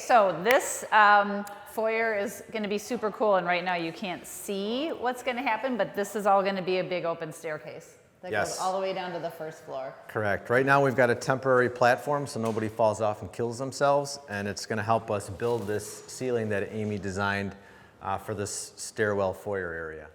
so this foyer is going to be super cool, and right now you can't see what's going to happen, but this is all going to be a big open staircase that goes all the way down to the first floor. Correct. Right now we've got a temporary platform so nobody falls off and kills themselves, and it's going to help us build this ceiling that Amy designed for this stairwell foyer area.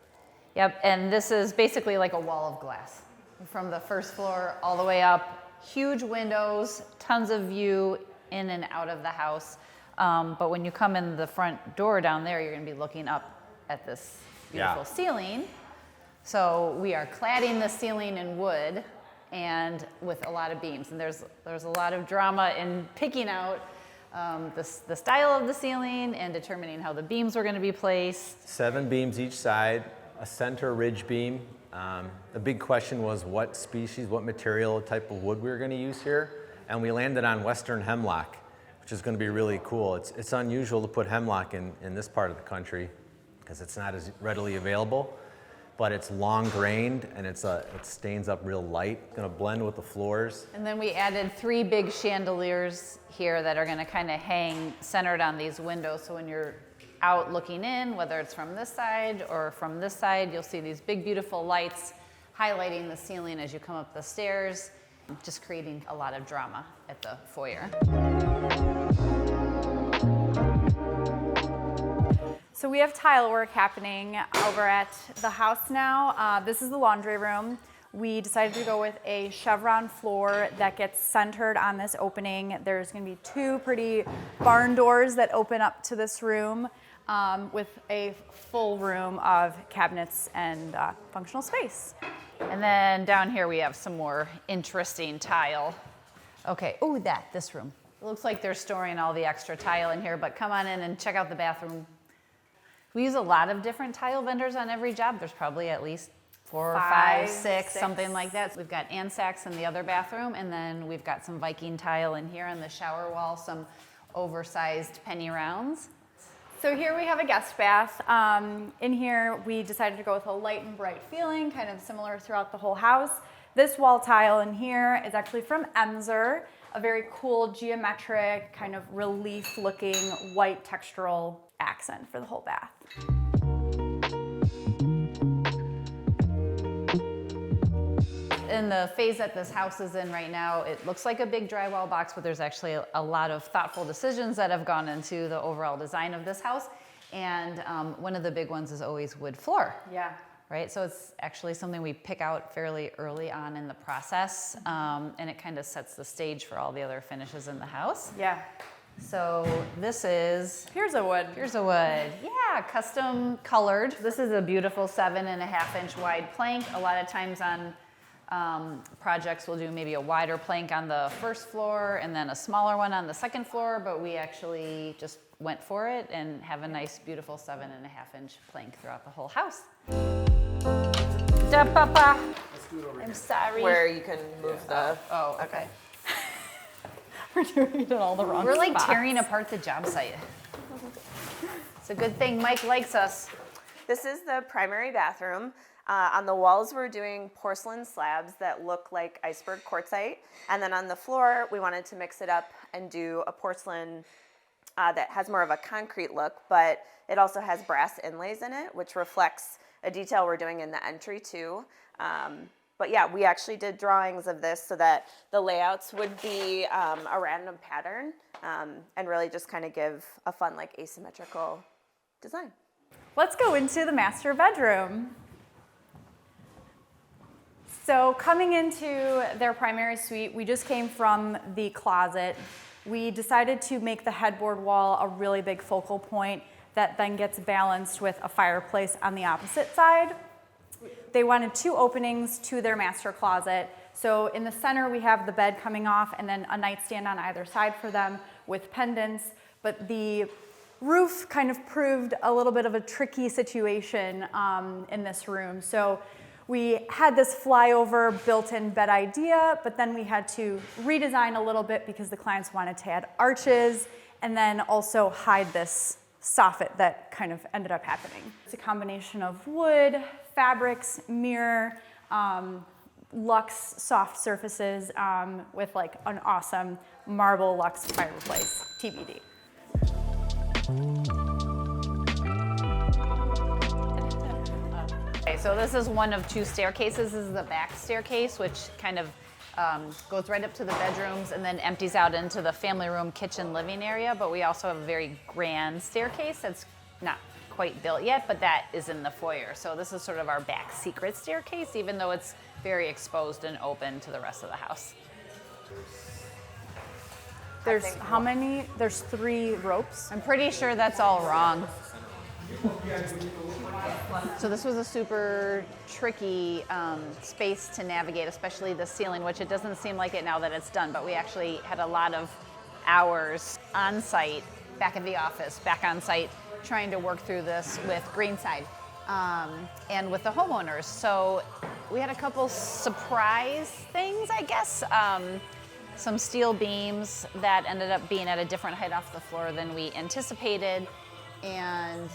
Yep, and this is basically like a wall of glass from the first floor all the way up. Huge windows, tons of view in and out of the house. But when you come in the front door down there, you're going to be looking up at this beautiful ceiling. So we are cladding the ceiling in wood and with a lot of beams. And there's a lot of drama in picking out the style of the ceiling and determining how the beams were going to be placed. 7 beams each side, a center ridge beam. The big question was what species, what material, type of wood we were going to use here. And we landed on Western hemlock, which is going to be really cool. It's unusual to put hemlock in this part of the country because it's not as readily available, but it's long grained and it stains up real light. It's going to blend with the floors. And then we added 3 big chandeliers here that are going to kind of hang centered on these windows. So when you're out looking in, whether it's from this side or from this side, you'll see these big, beautiful lights highlighting the ceiling as you come up the stairs, just creating a lot of drama at the foyer. So we have tile work happening over at the house now. This is the laundry room. We decided to go with a chevron floor that gets centered on this opening. There's going to be 2 pretty barn doors that open up to this room with a full room of cabinets and functional space. And then down here we have some more interesting tile. Okay, this room. It looks like they're storing all the extra tile in here, but come on in and check out the bathroom. We use a lot of different tile vendors on every job. There's probably at least 4 or 5, 6, something like that. So we've got Ansacs in the other bathroom, and then we've got some Viking tile in here on the shower wall, some oversized penny rounds. So here we have a guest bath. In here, we decided to go with a light and bright feeling, kind of similar throughout the whole house. This wall tile in here is actually from Emser, a very cool geometric, kind of relief-looking white textural accent for the whole bath. In the phase that this house is in right now, it looks like a big drywall box, but there's actually a lot of thoughtful decisions that have gone into the overall design of this house. And one of the big ones is always wood floor. Yeah. Right, so it's actually something we pick out fairly early on in the process, and it kind of sets the stage for all the other finishes in the house. Yeah. So this is Here's a wood. Yeah, custom colored. This is a beautiful 7.5-inch wide plank. A lot of times on projects we'll do maybe a wider plank on the first floor and then a smaller one on the second floor, but we actually just went for it and have a nice beautiful 7.5-inch plank throughout the whole house. Da, papa. I'm sorry. Where you can move the... Oh, okay. We're doing it in all the wrong We're like spots. tearing apart the job site. It's a good thing Mike likes us. This is the primary bathroom. On the walls, we're doing porcelain slabs that look like iceberg quartzite. And then on the floor, we wanted to mix it up and do a porcelain that has more of a concrete look, but it also has brass inlays in it, which reflects a detail we're doing in the entry too. But yeah, we actually did drawings of this so that the layouts would be a random pattern and really just kind of give a fun, like asymmetrical design. Let's go into the master bedroom. So coming into their primary suite, we just came from the closet. We decided to make the headboard wall a really big focal point that then gets balanced with a fireplace on the opposite side. They wanted 2 openings to their master closet. So in the center, we have the bed coming off and then a nightstand on either side for them with pendants. But the roof kind of proved a little bit of a tricky situation in this room. So we had this flyover built-in bed idea, but then we had to redesign a little bit because the clients wanted to add arches and then also hide this soffit that kind of ended up happening. It's a combination of wood, fabrics, mirror, Luxe soft surfaces with like an awesome marble Luxe fireplace, TBD. Okay, so this is one of two staircases. This is the back staircase, which kind of goes right up to the bedrooms and then empties out into the family room, kitchen, living area. But we also have a very grand staircase that's not quite built yet, but that is in the foyer. So this is sort of our back secret staircase, even though it's very exposed and open to the rest of the house. There's how many? There's 3 ropes. I'm pretty sure that's all wrong. So this was a super tricky space to navigate, especially the ceiling, which it doesn't seem like it now that it's done, but we actually had a lot of hours on site, back at the office, back on site, trying to work through this with Greenside and with the homeowners. So we had a couple surprise things, I guess. Some steel beams that ended up being at a different height off the floor than we anticipated. And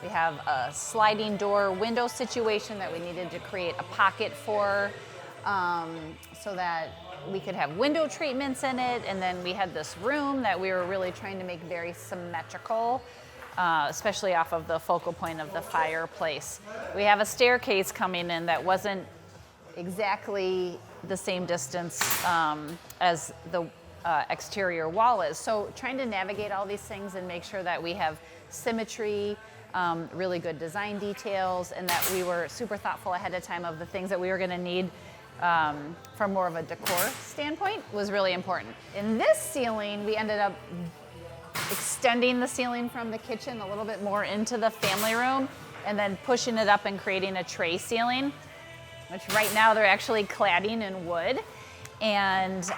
we have a sliding door window situation that we needed to create a pocket for so that we could have window treatments in it. And then we had this room that we were really trying to make very symmetrical, especially off of the focal point of the fireplace. We have a staircase coming in that wasn't exactly the same distance as the exterior wall is. So trying to navigate all these things and make sure that we have symmetry, really good design details, and that we were super thoughtful ahead of time of the things that we were gonna need from more of a decor standpoint was really important. In this ceiling, we ended up extending the ceiling from the kitchen a little bit more into the family room and then pushing it up and creating a tray ceiling, which right now they're actually cladding in wood. And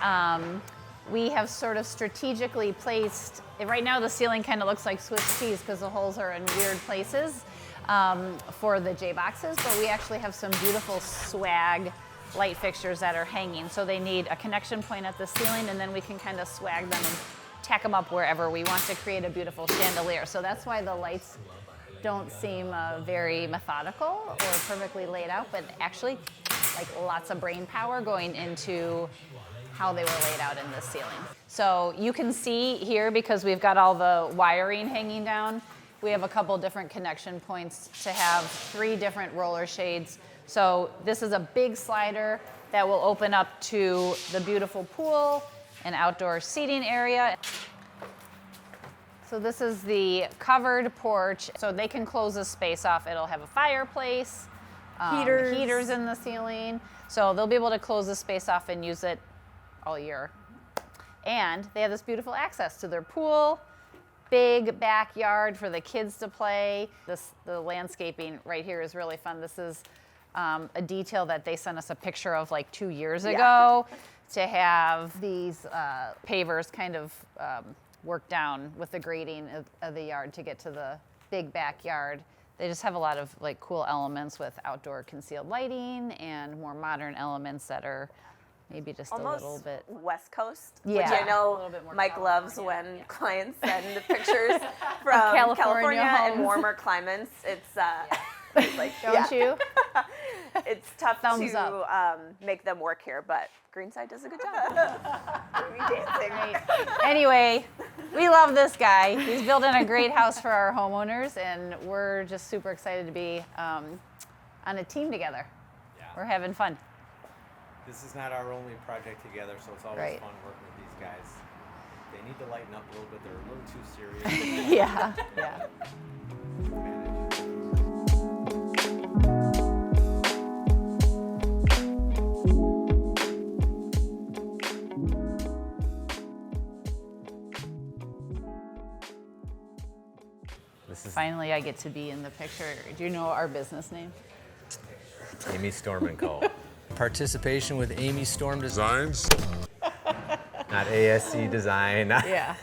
we have sort of strategically placed, right now the ceiling kind of looks like Swiss cheese because the holes are in weird places for the J-boxes, but we actually have some beautiful swag light fixtures that are hanging. So they need a connection point at the ceiling, and then we can kind of swag them and tack them up wherever we want to create a beautiful chandelier. So that's why the lights don't seem very methodical or perfectly laid out, but actually like lots of brain power going into how they were laid out in this ceiling. So you can see here, because we've got all the wiring hanging down, we have a couple different connection points to have 3 different roller shades. So this is a big slider that will open up to the beautiful pool and outdoor seating area. So this is the covered porch. So they can close this space off. It'll have a fireplace, heaters in the ceiling. So they'll be able to close the space off and use it all year. And they have this beautiful access to their pool, big backyard for the kids to play. The landscaping right here is really fun. This is a detail that they sent us a picture of like 2 years ago, to have these pavers kind of work down with the grading of the yard to get to the big backyard. They just have a lot of like cool elements with outdoor concealed lighting and more modern elements that are maybe just almost a little bit West Coast, Yeah. which I A know little bit more Mike loves when clients send the pictures from California and homes. warmer climates. It's like Don't you? It's tough Thumbs to up. make them work here, but Greenside does a good job. We dancing. Right. Anyway, we love this guy. He's building a great house for our homeowners, and we're just super excited to be on a team together. Yeah. We're having fun. This is not our only project together, so it's always Right. fun working with these guys. They need to lighten up a little bit. They're a little too serious. Yeah, yeah. Finally, I get to be in the picture. Do you know our business name? Amy Storm & Co. Participation with Amy Storm Designs. Not ASC Design. Yeah.